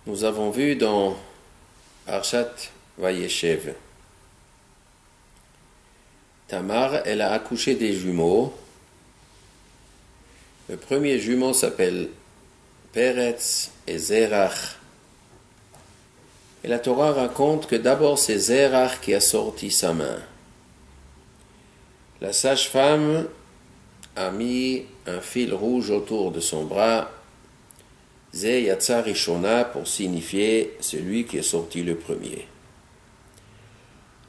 Nous avons vu dans Parshat Vayeshev, Tamar, elle a accouché des jumeaux. Le premier jumeau s'appelle Peretz et Zerach. Et la Torah raconte que d'abord c'est Zerach qui a sorti sa main. La sage-femme a mis un fil rouge autour de son bras, Ze Yatsa Rishona, pour signifier celui qui est sorti le premier.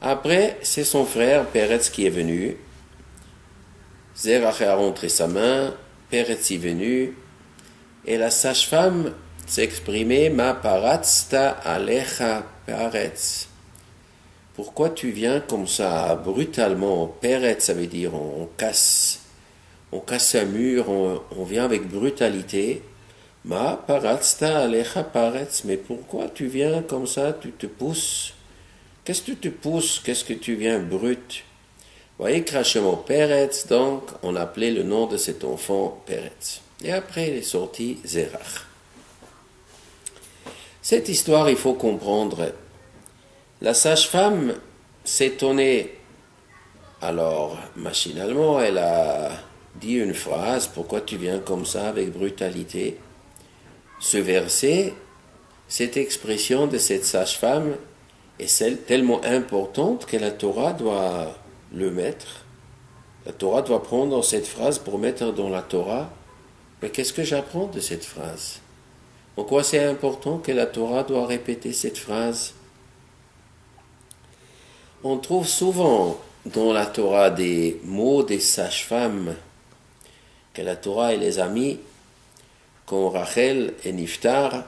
Après, c'est son frère Peretz qui est venu. Zerach a rentré sa main, Peretz est venu, et la sage-femme s'est exprimée, Ma paratzta alecha Peretz. Pourquoi tu viens comme ça, brutalement? Peretz, ça veut dire on casse un mur, on vient avec brutalité. Ma paratzta alecha Peretz, mais pourquoi tu viens comme ça, tu te pousses? Qu'est-ce que tu te pousses? Qu'est-ce que tu viens brut? Voyez, Krashemo Peretz, donc on appelait le nom de cet enfant Peretz. Et après il est sorti Zerach. Cette histoire, il faut comprendre. La sage-femme s'étonnait. Alors, machinalement, elle a dit une phrase, pourquoi tu viens comme ça avec brutalité? Ce verset, cette expression de cette sage-femme est tellement importante que la Torah doit le mettre. La Torah doit prendre cette phrase pour mettre dans la Torah. Mais qu'est-ce que j'apprends de cette phrase? Pourquoi c'est important que la Torah doit répéter cette phrase? On trouve souvent dans la Torah des mots des sages-femmes que la Torah les a mis quand Rachel et Niftar,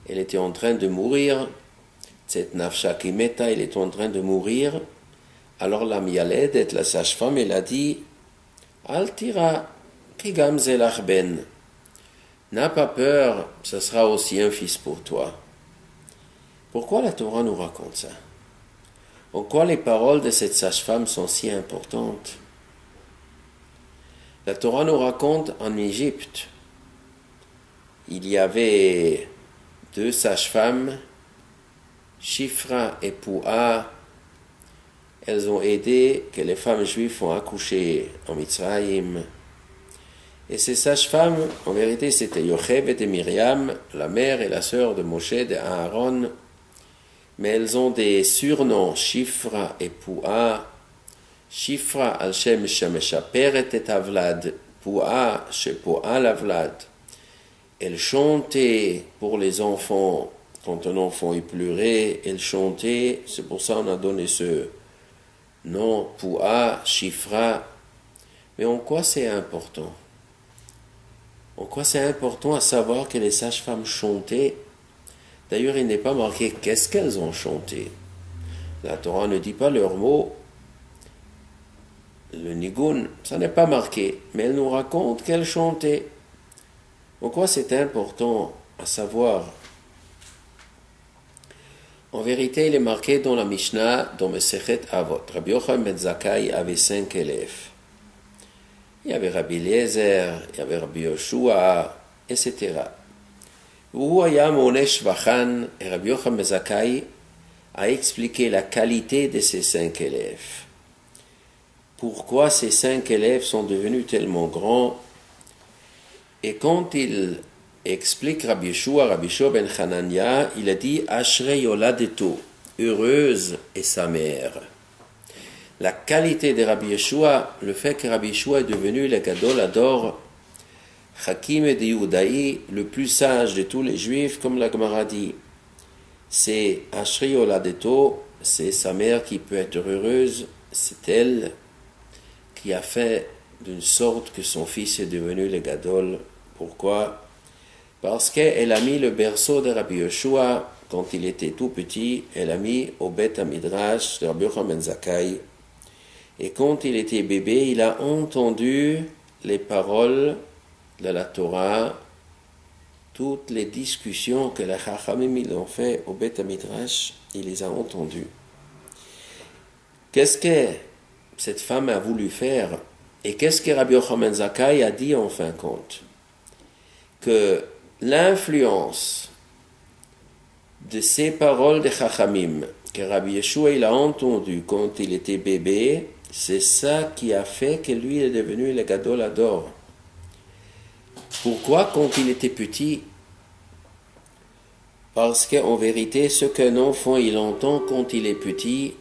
elle était en train de mourir, cette nafsha qui meta, elle est en train de mourir. Alors la Mialedet, la sage-femme, elle a dit Al tira ki gam zelach ben. N'as pas peur, ce sera aussi un fils pour toi. Pourquoi la Torah nous raconte ça? Pourquoi les paroles de cette sage-femme sont si importantes? La Torah nous raconte en Égypte, il y avait deux sages-femmes, Shifra et Poua. Elles ont aidé que les femmes juives ont accouché en Mitzrayim. Et ces sages-femmes, en vérité, c'était Yocheved et Myriam, la mère et la sœur de Moshe et d'Aaron. Mais elles ont des surnoms, Shifra et Poua. Shifra al Shem Shemeshaperet et Avlad, Poua Shepoa l'Avlad. Elles chantaient pour les enfants. Quand un enfant pleurait, elles chantaient. C'est pour ça qu'on a donné ce nom, Poua, Shifra. Mais en quoi c'est important? En quoi c'est important à savoir que les sages-femmes chantaient? D'ailleurs, il n'est pas marqué qu'est-ce qu'elles ont chanté. La Torah ne dit pas leurs mots. Le Nigun, ça n'est pas marqué, mais elle nous raconte qu'elles chantaient. Pourquoi c'est important à savoir? En vérité, il est marqué dans la Mishnah, dans Mesechet Avot. Rabbi Yochanan ben Zakkai avait 5 élèves. Il y avait Rabbi Eliezer, il y avait Rabbi Yoshua, etc. Ouayam Onesh Vachan, et Rabbi Yochanan ben Zakkai a expliqué la qualité de ces 5 élèves. Pourquoi ces 5 élèves sont devenus tellement grands? Et quand il explique Rabbi Yeshua ben Hanania, il a dit Ashrei Yoladeto, heureuse est sa mère. La qualité de Rabbi Yeshua, le fait que Rabbi Yeshua est devenu le Gadol Ador, Hakim de Yehudaï, le plus sage de tous les juifs, comme la Gemara dit, c'est Ashrei Yoladeto, c'est sa mère qui peut être heureuse, c'est elle qui a fait d'une sorte que son fils est devenu le Gadol. Pourquoi? Parce qu'elle a mis le berceau de Rabbi Yeshua, quand il était tout petit, elle a mis au Beth Midrash de Rabbi Yochanan ben Zakkai. Et quand il était bébé, il a entendu les paroles de la Torah, toutes les discussions que les Chachamim ont fait au Beth Midrash, il les a entendues. Qu'est-ce que cette femme a voulu faire? Et qu'est-ce que Rabbi Yochanan ben Zakkai a dit en fin de compte? Que l'influence de ces paroles de Chachamim, que Rabbi Yeshua il a entendu quand il était bébé, c'est ça qui a fait que lui est devenu le Gadol Hador. Pourquoi quand il était petit? Parce qu'en vérité, ce qu'un enfant il entend quand il est petit,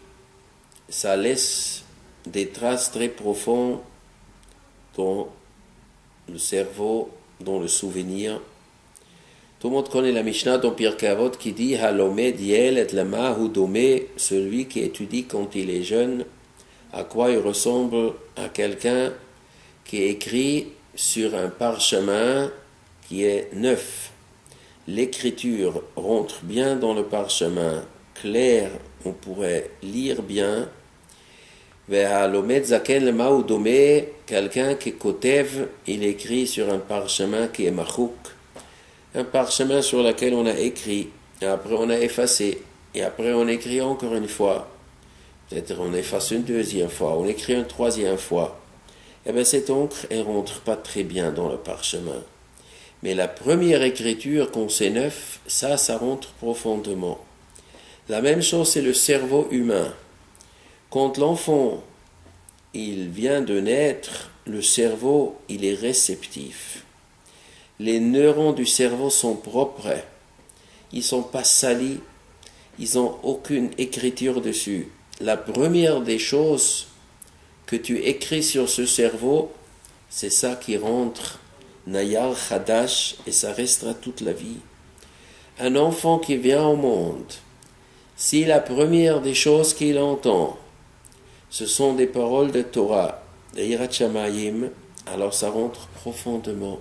ça laisse des traces très profondes dans le cerveau, dans le souvenir. Tout le monde connaît la Mishnah dans Pirkei Avot qui dit Halomed Yelet Lama Hu Domé, celui qui étudie quand il est jeune, à quoi il ressemble à quelqu'un qui écrit sur un parchemin qui est neuf. L'écriture rentre bien dans le parchemin, clair, on pourrait lire bien. Halomed Zaken Lama Hu Domé, quelqu'un qui kotev, il écrit sur un parchemin qui est machouk. Un parchemin sur lequel on a écrit, et après on a effacé, et après on écrit encore une fois. Peut-être on efface une deuxième fois, on écrit une troisième fois. Eh bien cette encre, elle rentre pas très bien dans le parchemin. Mais la première écriture, quand c'est neuf, ça rentre profondément. La même chose, c'est le cerveau humain. Quand l'enfant, il vient de naître, le cerveau, il est réceptif. Les neurones du cerveau sont propres, ils ne sont pas salis, ils n'ont aucune écriture dessus. La première des choses que tu écris sur ce cerveau, c'est ça qui rentre, Nayar Chadash, et ça restera toute la vie. Un enfant qui vient au monde, si la première des choses qu'il entend, ce sont des paroles de Torah, de Yirat Shamayim, alors ça rentre profondément.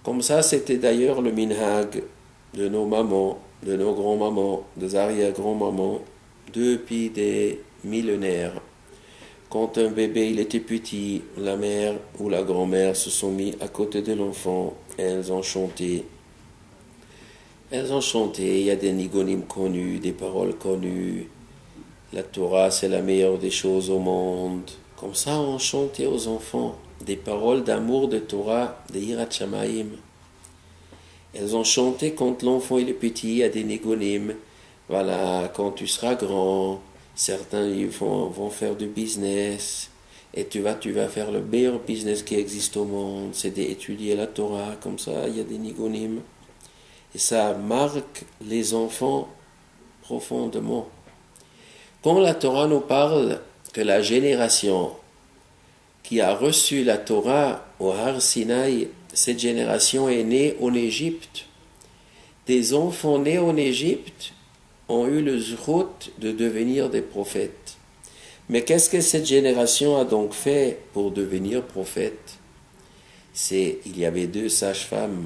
Comme ça, c'était d'ailleurs le minhag de nos mamans, de nos grands-mamans, des arrière-grands-mamans, depuis des millénaires. Quand un bébé il était petit, la mère ou la grand-mère se sont mis à côté de l'enfant et elles ont chanté. Elles ont chanté, il y a des nigonim connus, des paroles connues. La Torah, c'est la meilleure des choses au monde. Comme ça, on chantait aux enfants des paroles d'amour de Torah, de Yirat Shamayim. Elles ont chanté quand l'enfant il est petit, à des nigonim. Voilà, quand tu seras grand, certains ils vont faire du business. Et tu vas faire le meilleur business qui existe au monde. C'est d'étudier la Torah, comme ça, il y a des nigonim. Et ça marque les enfants profondément. Quand la Torah nous parle que la génération qui a reçu la Torah au Har Sinaï, cette génération est née en Égypte. Des enfants nés en Égypte ont eu le zrout de devenir des prophètes. Mais qu'est-ce que cette génération a donc fait pour devenir prophète? Il y avait deux sages-femmes.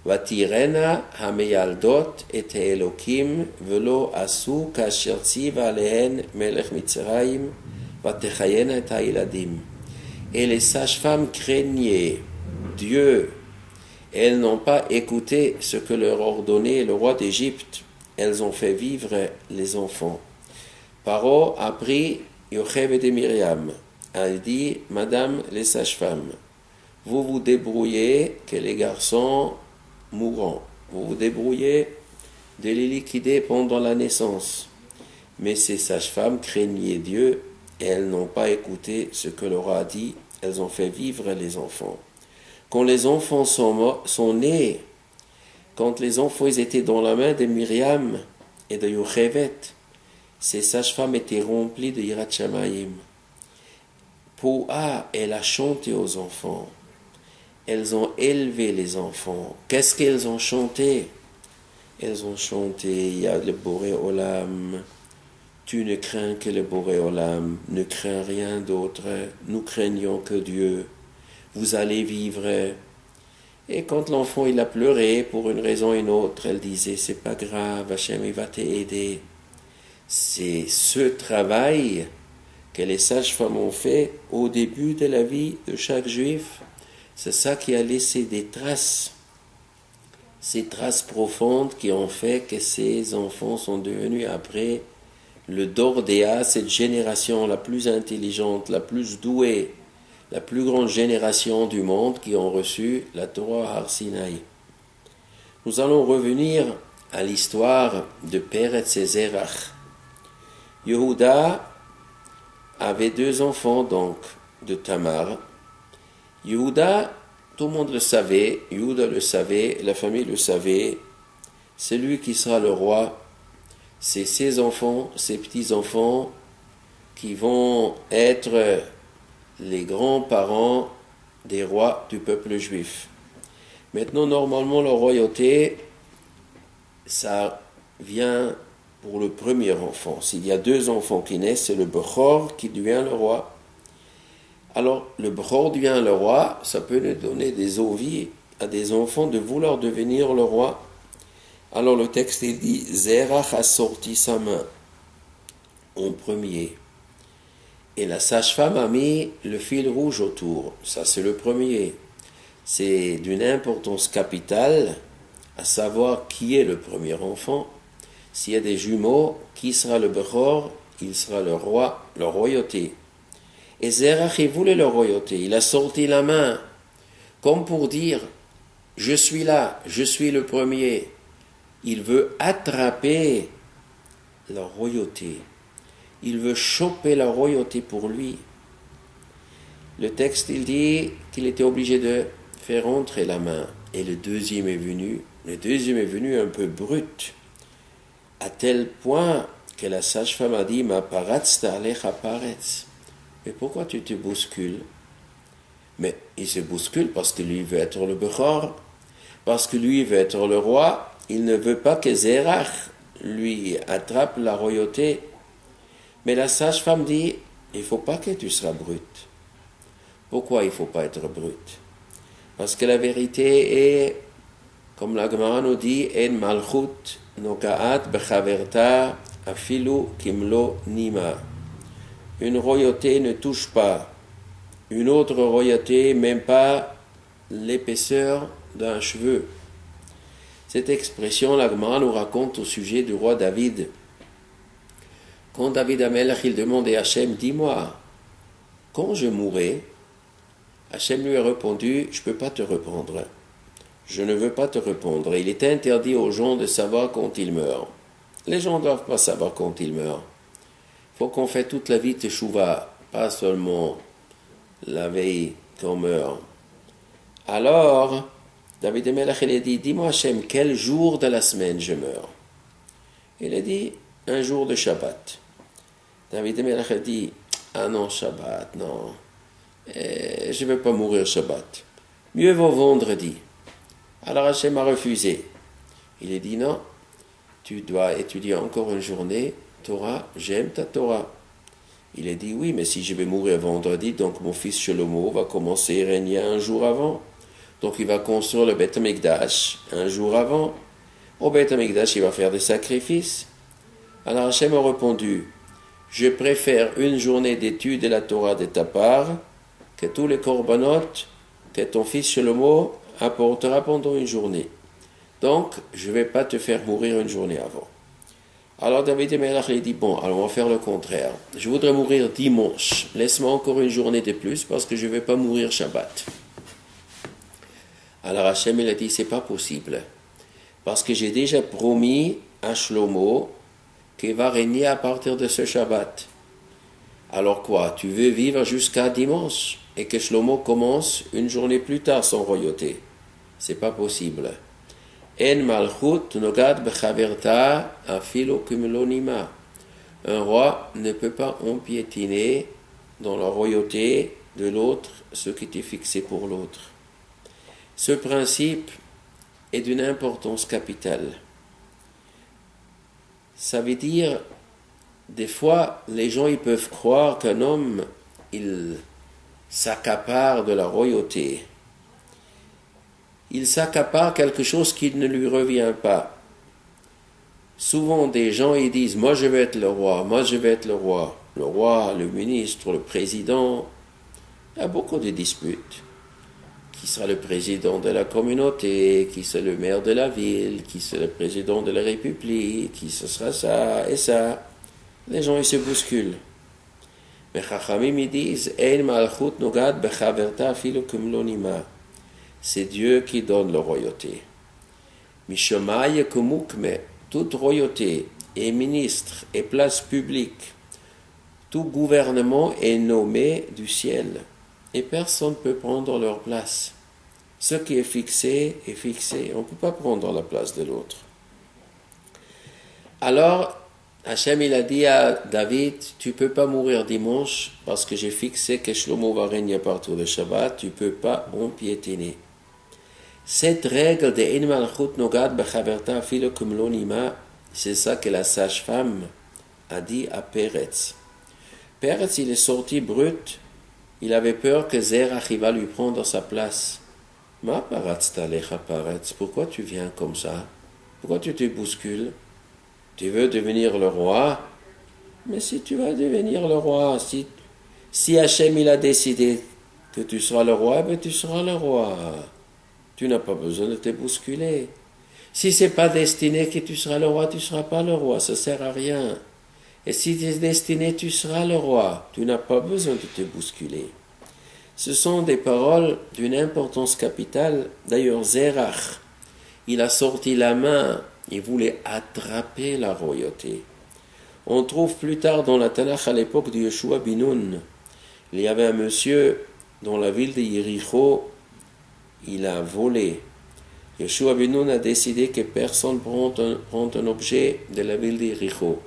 Vatirena hameyaldot et Elokim velo asu kasher tziva alehen melech Mitzrayim vatechayena et hailadim. Et les sages-femmes craignaient Dieu. Elles n'ont pas écouté ce que leur ordonnait le roi d'Égypte. Elles ont fait vivre les enfants. Paro a pris Yocheved et Myriam. Elle dit, Madame les sages-femmes, vous vous débrouillez que les garçons mourront. Vous vous débrouillez de les liquider pendant la naissance. Mais ces sages-femmes craignaient Dieu et elles n'ont pas écouté ce que le roi a dit. Elles ont fait vivre les enfants. Quand les enfants sont nés, quand les enfants étaient dans la main de Myriam et de Yochevet, ces sages-femmes étaient remplies de Yirat Shamayim. Poua, elle a chanté aux enfants. Elles ont élevé les enfants. Qu'est-ce qu'elles ont chanté? Elles ont chanté, il y a le Boré Olam. Tu ne crains que le Boré Olam, ne crains rien d'autre. Nous craignons que Dieu. Vous allez vivre. Et quand l'enfant il a pleuré pour une raison ou une autre, elle disait, c'est pas grave, Hachem il va t'aider. C'est ce travail que les sages-femmes ont fait au début de la vie de chaque juif. C'est ça qui a laissé des traces, ces traces profondes qui ont fait que ces enfants sont devenus après le Dordéa, cette génération la plus intelligente, la plus douée, la plus grande génération du monde qui ont reçu la Torah Har Sinaï. Nous allons revenir à l'histoire de Peretz et Zerach. Yehuda avait 2 enfants donc de Tamar. Yehuda, tout le monde le savait, Yehuda le savait, la famille le savait, c'est lui qui sera le roi. C'est ses enfants, ses petits-enfants qui vont être les grands-parents des rois du peuple juif. Maintenant, normalement, la royauté, ça vient pour le premier enfant. S'il y a 2 enfants qui naissent, c'est le Bechor qui devient le roi. Alors, le Bechor devient le roi, ça peut nous donner des envies à des enfants de vouloir devenir le roi. Alors le texte il dit, Zerach a sorti sa main en premier. Et la sage-femme a mis le fil rouge autour. Ça c'est le premier. C'est d'une importance capitale, à savoir qui est le premier enfant. S'il y a des jumeaux, qui sera le Bechor? Il sera le roi, la royauté. Et Zerach, il voulait la royauté. Il a sorti la main, comme pour dire, je suis là, je suis le premier. Il veut attraper la royauté. Il veut choper la royauté pour lui. Le texte, il dit qu'il était obligé de faire entrer la main. Et le deuxième est venu. Le deuxième est venu un peu brut, à tel point que la sage-femme a dit, ma paratzta alecha paretz. Mais pourquoi tu te bouscules? Mais il se bouscule parce que lui veut être le Bechor, parce que lui veut être le roi. Il ne veut pas que Zerach lui attrape la royauté. Mais la sage-femme dit, il ne faut pas que tu sois brut. Pourquoi il ne faut pas être brut? Parce que la vérité est, comme la Gemara nous dit, en malchut nokaat bechaverta afilu kimlo nima. Une royauté ne touche pas une autre royauté, même pas l'épaisseur d'un cheveu. Cette expression, la Gemara nous raconte au sujet du roi David. Quand David Amelech, il demandait à Hachem, dis-moi, quand je mourrai, Hachem lui a répondu, je ne peux pas te répondre. Je ne veux pas te répondre. Il est interdit aux gens de savoir quand ils meurent. Les gens ne doivent pas savoir quand ils meurent. Il faut qu'on fait toute la vie teshuva, pas seulement la veille qu'on meurt. Alors, David Amelech, il a dit, dis-moi Hachem, quel jour de la semaine je meurs? Il a dit, un jour de Shabbat. David Amelech a dit, ah non, Shabbat, non, je ne vais pas mourir Shabbat. Mieux vaut vendredi. Alors Hachem a refusé. Il a dit, non, tu dois étudier encore une journée, Torah, j'aime ta Torah. Il a dit, oui, mais si je vais mourir vendredi, donc mon fils Shlomo va commencer à régner un jour avant. Donc il va construire le Beth Amikdash un jour avant. Au Beth Amikdash, il va faire des sacrifices. Alors Hachem a répondu, je préfère une journée d'étude de la Torah de ta part que tous les korbanot que ton fils Shlomo apportera pendant une journée. Donc, je ne vais pas te faire mourir une journée avant. Alors David Amelech lui dit, bon, alors on va faire le contraire. Je voudrais mourir dimanche. Laisse-moi encore une journée de plus parce que je ne vais pas mourir Shabbat. Alors Hachem il a dit, c'est pas possible. Parce que j'ai déjà promis à Shlomo qu'il va régner à partir de ce Shabbat. Alors quoi? Tu veux vivre jusqu'à dimanche et que Shlomo commence une journée plus tard son royauté? C'est pas possible. En malchut nogad bechaverta afilo kumlonima. Un roi ne peut pas empiétiner dans la royauté de l'autre ce qui est fixé pour l'autre. Ce principe est d'une importance capitale. Ça veut dire, des fois, les gens ils peuvent croire qu'un homme, il s'accapare de la royauté. Il s'accapare quelque chose qui ne lui revient pas. Souvent, des gens ils disent, moi je vais être le roi, moi je vais être le roi. Le roi, le ministre, le président. Il y a beaucoup de disputes. Qui sera le président de la communauté, qui sera le maire de la ville, qui sera le président de la République, qui ce sera ça et ça. Les gens ils se bousculent. Mais Chachamim ils disent, Ein malchut nogad bechaverta afilo kumlonima. C'est Dieu qui donne la royauté. Mishamaï kumukme, toute royauté et ministre et place publique, tout gouvernement est nommé du ciel et personne ne peut prendre leur place. Ce qui est fixé est fixé. On ne peut pas prendre la place de l'autre. Alors, Hachem il a dit à David, tu ne peux pas mourir dimanche parce que j'ai fixé que Shlomo va régner partout le Shabbat, tu ne peux pas empiétiner. Cette règle de En Malchut Nogad Bechaverta Filo Kumlonima, c'est ça que la sage-femme a dit à Peretz. Peretz, il est sorti brut, il avait peur que Zerach va lui prendre sa place. Ma paratzta lecha Peretz, pourquoi tu viens comme ça? Pourquoi tu te bouscules? Tu veux devenir le roi? Mais si tu vas devenir le roi, si Hachem il a décidé que tu seras le roi, ben tu seras le roi. Tu n'as pas besoin de te bousculer. Si c'est pas destiné que tu seras le roi, tu ne seras pas le roi, ça sert à rien. Et si tu es destiné, tu seras le roi. Tu n'as pas besoin de te bousculer. Ce sont des paroles d'une importance capitale. D'ailleurs, Zerach, il a sorti la main, il voulait attraper la royauté. On trouve plus tard dans la Tanakh, à l'époque de Yeshua bin Nun, il y avait un monsieur dans la ville de Yericho, il a volé. Yeshua bin Nun a décidé que personne ne prend un objet de la ville de Yericho.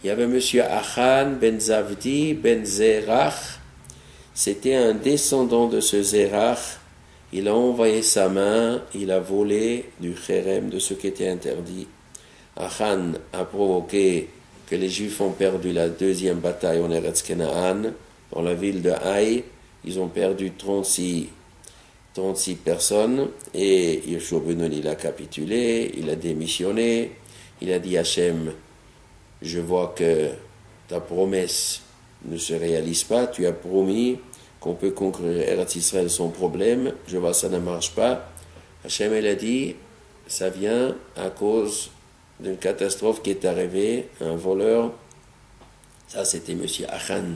Il y avait monsieur Achan ben Zavdi ben Zerach, c'était un descendant de ce Zerach. Il a envoyé sa main, il a volé du chérem, de ce qui était interdit. Achan a provoqué que les Juifs ont perdu la deuxième bataille en Eretz Kenaan, dans la ville de Haï. Ils ont perdu 36 personnes, et Yeshua ben Nun, il a capitulé, il a démissionné, il a dit Hachem, je vois que ta promesse ne se réalise pas, tu as promis qu'on peut conquérir Eretz Israël sans problème, je vois ça ne marche pas. Hachem il a dit, ça vient à cause d'une catastrophe qui est arrivée, un voleur, ça c'était monsieur Achan.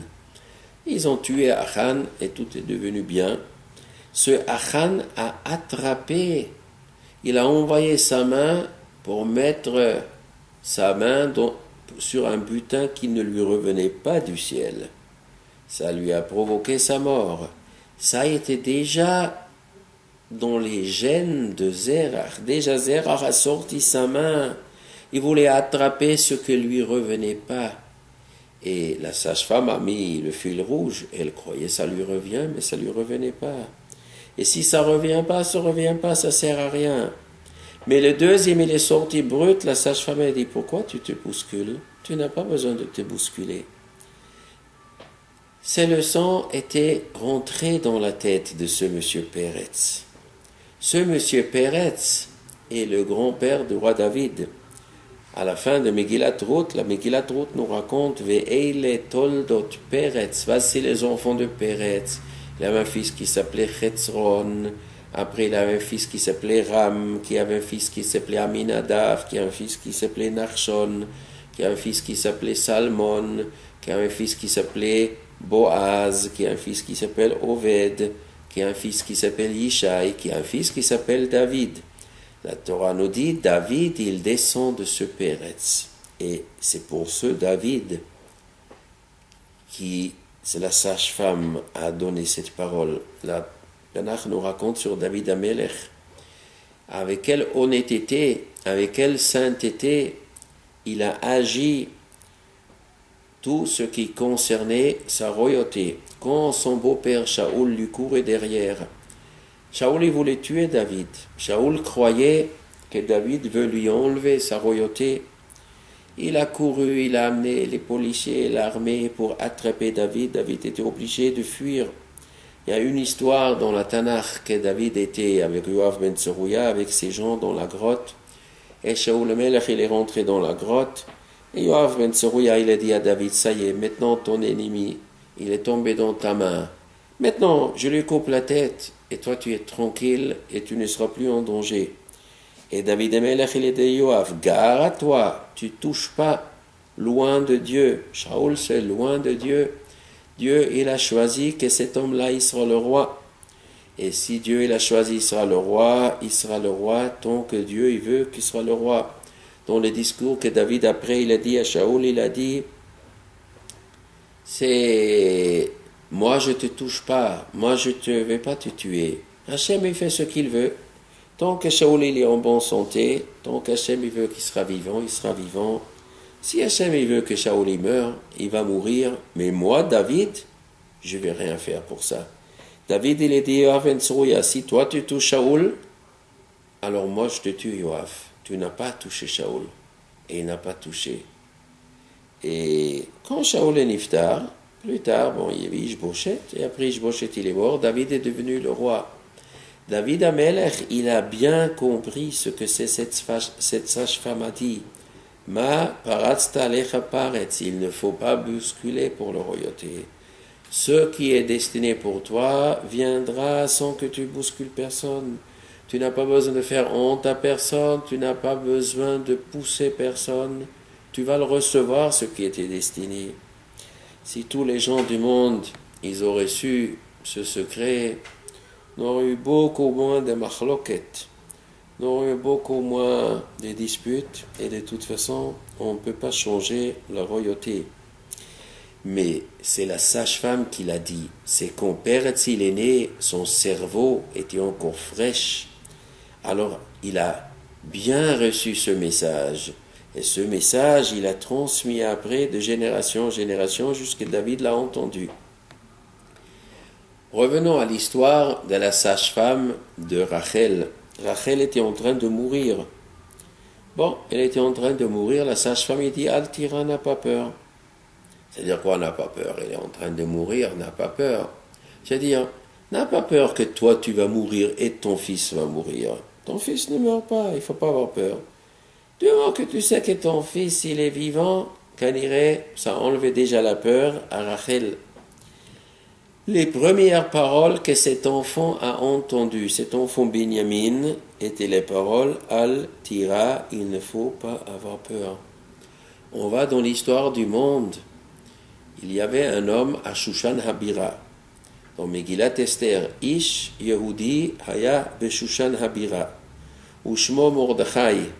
Ils ont tué Achan et tout est devenu bien. Ce Achan a attrapé, il a envoyé sa main pour mettre sa main sur un butin qui ne lui revenait pas du ciel. Ça lui a provoqué sa mort. Ça était déjà dans les gènes de Zerach. Déjà Zerach a sorti sa main. Il voulait attraper ce qui ne lui revenait pas. Et la sage-femme a mis le fil rouge. Elle croyait que ça lui revient, mais ça ne lui revenait pas. Et si ça ne revient pas, ça ne sert à rien. Mais le deuxième, il est sorti brut. La sage-femme a dit, pourquoi tu te bouscules? Tu n'as pas besoin de te bousculer. Ces leçons étaient rentrées dans la tête de ce monsieur Peretz. Ce monsieur Peretz est le grand-père du roi David. À la fin de Megillat Ruth, la Megillat Ruth nous raconte Ve'eile toldot Peretz. Voici les enfants de Peretz. Il avait un fils qui s'appelait Chetzron. Après, il avait un fils qui s'appelait Ram, qui avait un fils qui s'appelait Aminadav, qui avait un fils qui s'appelait Nachshon, qui avait un fils qui s'appelait Salmon, qui avait un fils qui s'appelait Boaz, qui a un fils qui s'appelle Oved, qui a un fils qui s'appelle Yishai, qui a un fils qui s'appelle David. La Torah nous dit, David, il descend de ce Peretz. Et c'est pour ce David qui, c'est la sage-femme, a donné cette parole. La Tanakh nous raconte sur David Amelech, avec quelle honnêteté, avec quelle sainteté il a agi tout ce qui concernait sa royauté. Quand son beau-père Shaoul lui courait derrière, Shaoul il voulait tuer David. Shaoul croyait que David veut lui enlever sa royauté. Il a couru, il a amené les policiers et l'armée pour attraper David. David était obligé de fuir. Il y a une histoire dans la Tanakh que David était avec Yoav ben Tzerouya, avec ses gens dans la grotte. Et Shaoul le Melech, il est rentré dans la grotte. Et Yoav ben Tzerouya, il a dit à David, ça y est, maintenant ton ennemi, il est tombé dans ta main. Maintenant, je lui coupe la tête, et toi tu es tranquille, et tu ne seras plus en danger. Et David Melech, il a dit à Yoav, gare à toi, tu touches pas, loin de Dieu. Shaoul, c'est loin de Dieu. Dieu, il a choisi que cet homme-là, il sera le roi. Et si Dieu il a choisi, il sera le roi tant que Dieu il veut qu'il sera le roi. Dans le discours que David après il a dit à Shaoul, il a dit, c'est moi je te touche pas, moi je ne vais pas te tuer. Hachem il fait ce qu'il veut. Tant que Shaoul il est en bonne santé, tant qu'Hachem il veut qu'il sera vivant, il sera vivant. Si Hachem il veut que Shaoul il meure, il va mourir. Mais moi, David, je ne vais rien faire pour ça. David il a dit Yoav ben Tzeruya, si toi tu touches Shaoul, alors moi je te tue Yoav. Tu n'as pas touché Shaoul. Et il n'a pas touché. Et quand Shaoul est niftar, plus tard, il y avait Ishboshet, et après Ishboshet il est mort, David est devenu le roi. David Amelech, il a bien compris ce que c'est cette sage-femme a dit. Ma paratzta alecha paretz, il ne faut pas bousculer pour la royauté. Ce qui est destiné pour toi viendra sans que tu bouscules personne. Tu n'as pas besoin de faire honte à personne, tu n'as pas besoin de pousser personne. Tu vas le recevoir, ce qui était destiné. Si tous les gens du monde, ils auraient su ce secret, on aurait eu beaucoup moins de machloket, on aurait eu beaucoup moins de disputes, et de toute façon, on ne peut pas changer la royauté. Mais c'est la sage-femme qui l'a dit. C'est quand Peretz il est né, son cerveau était encore fraîche. Alors, il a bien reçu ce message. Et ce message, il a transmis après de génération en génération jusqu'à David l'a entendu. Revenons à l'histoire de la sage-femme de Rachel. Rachel était en train de mourir. Bon, elle était en train de mourir. La sage-femme, il dit, Al-Tira n'a pas peur. C'est-à-dire quoi, n'a pas peur? Elle est en train de mourir, n'a pas peur. C'est-à-dire, n'a pas peur que toi, tu vas mourir et ton fils va mourir. Ton fils ne meurt pas, il ne faut pas avoir peur. Du moment que tu sais que ton fils, il est vivant, Kaniré, ça enlevait déjà la peur à Rachel. Les premières paroles que cet enfant a entendues, cet enfant Benjamin, étaient les paroles « Al-Tira », il ne faut pas avoir peur. On va dans l'histoire du monde. Il y avait un homme à Shushan Habira. Dans Megillat Esther, Ish Yehudi Haya Beshushan Habira. Ushmo Mordechai,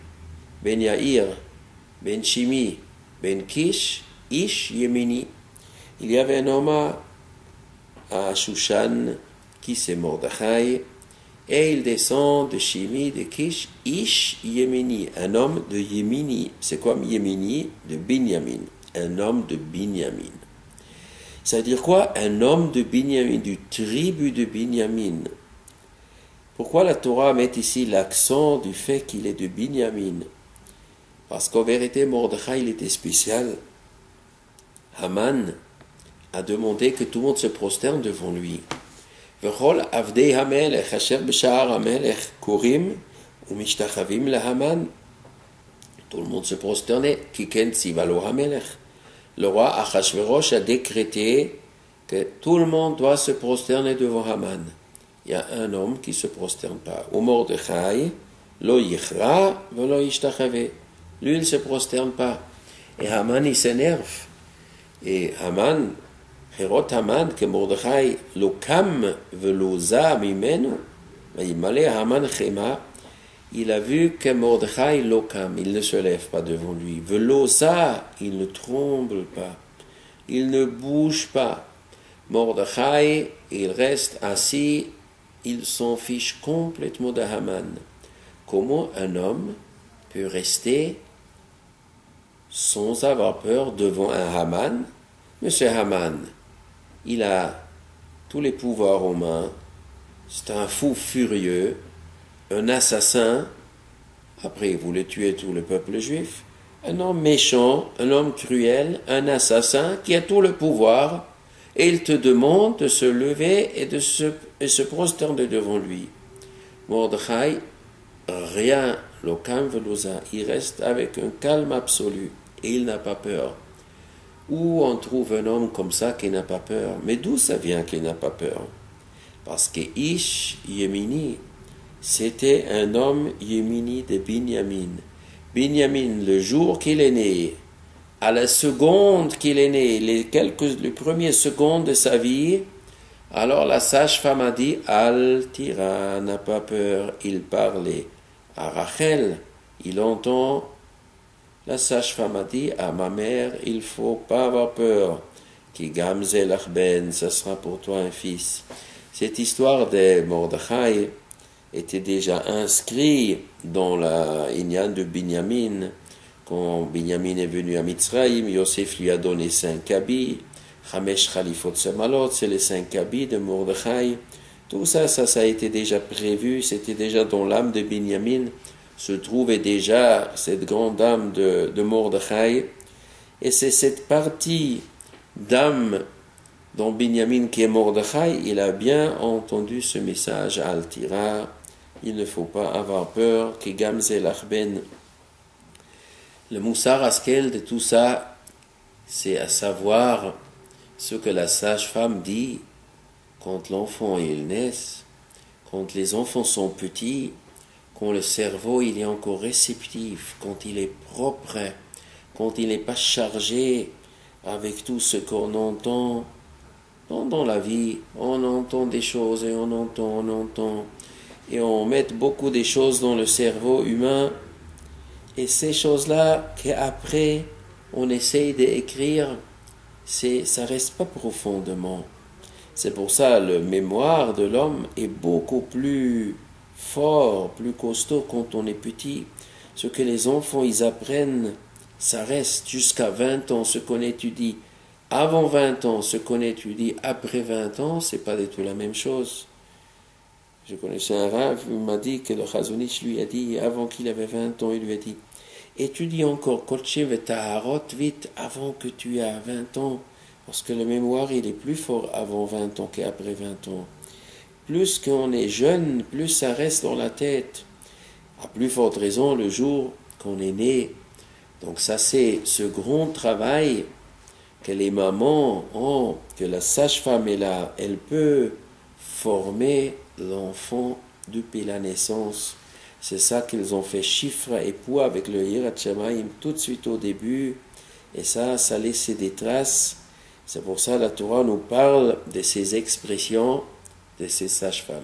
Ben Yair, Ben Shimi, Ben Kish, Ish Yemini. Il y avait un homme à Shushan qui c'est Mordechai, et il descend de Shimi, de Kish, Ish Yemini, un homme de Yemini. C'est quoi Yemini? De Binyamin, un homme de Binyamin. Ça veut dire quoi? Un homme de Binyamin, du tribu de Binyamin. Pourquoi la Torah met ici l'accent du fait qu'il est de Binyamin? Parce qu'en vérité, Mordechai, il était spécial. Haman a demandé que tout le monde se prosterne devant lui. V'chol avdei hamelech asher b'sha'ar hamelech korim u'mishtachavim lahaman. Tout le monde se prosternait. Kiken tzivalo hamelech. Le roi Achashverosh a décrété que tout le monde doit se prosterner devant Haman. Il y a un homme qui ne se prosterne pas. Ou Mordechai, lo yichra, velo yishtachave. Lui, il ne se prosterne pas. Et Haman, il s'énerve. Et Haman, Herot Haman, que Mordechai, lo kam velo za mimenu, malé Haman chema, il a vu que Mordechai lokam, il ne se lève pas devant lui. Velosa, il ne tremble pas. Il ne bouge pas. Mordechai, il reste assis, il s'en fiche complètement de Haman. Comment un homme peut rester sans avoir peur devant un Haman? Monsieur Haman, il a tous les pouvoirs en main. C'est un fou furieux. Un assassin, après il voulait tuer tout le peuple juif, un homme méchant, un homme cruel, un assassin qui a tout le pouvoir, et il te demande de se lever et de se prosterner devant lui. Mordechai, rien, lokam velosa, il reste avec un calme absolu, et il n'a pas peur. Où on trouve un homme comme ça qui n'a pas peur? Mais d'où ça vient qu'il n'a pas peur? Parce que Ish Yemini, c'était un homme Yémini de Binyamin. Binyamin, le jour qu'il est né, à la seconde qu'il est né, les premières secondes de sa vie, Alors la sage-femme a dit, Al Tira, n'a pas peur. Il parlait à Rachel, il entend. La sage-femme a dit à ma mère, il faut pas avoir peur. Ki gamze lachben, ça sera pour toi un fils. Cette histoire de Mordechai était déjà inscrite dans la Inyan de Binyamin. Quand Binyamin est venu à Mitzrayim, Yosef lui a donné 5 habits. Chamesh Khalifot Semalot, c'est les 5 habits de Mordechai. Tout ça, ça a été déjà prévu, c'était déjà dans l'âme de Binyamin. Se trouvait déjà cette grande âme de Mordechai. Et c'est cette partie d'âme dans Binyamin qui est Mordechai, il a bien entendu ce message à Al-Tira. Il ne faut pas avoir peur, que Gamze Lachben. Le Moussar Askel de tout ça, c'est à savoir ce que la sage-femme dit quand l'enfant il naît, quand les enfants sont petits, quand le cerveau il est encore réceptif, quand il est propre, quand il n'est pas chargé avec tout ce qu'on entend dans la vie. On entend des choses et on entend. Et on met beaucoup de choses dans le cerveau humain. Et ces choses-là qu'après on essaye d'écrire, ça reste pas profondément. C'est pour ça le mémoire de l'homme est beaucoup plus fort, plus costaud quand on est petit. Ce que les enfants ils apprennent, ça reste jusqu'à 20 ans. Ce qu'on étudie avant 20 ans, ce qu'on étudie après 20 ans, c'est pas du tout la même chose. Je connaissais un rav, il m'a dit que le Chazonich lui a dit, avant qu'il avait 20 ans, il lui a dit, étudie encore Kochev et Taharot vite avant que tu aies 20 ans, parce que le mémoire, il est plus fort avant 20 ans qu'après 20 ans. Plus qu'on est jeune, plus ça reste dans la tête. À plus forte raison, le jour qu'on est né. Donc ça, c'est ce grand travail que les mamans ont, que la sage-femme est là, elle peut former l'enfant depuis la naissance. C'est ça qu'ils ont fait chiffre et poids avec le Yirat Shamayim tout de suite au début. Et ça laisse des traces. C'est pour ça que la Torah nous parle de ces expressions de ces sages-femmes.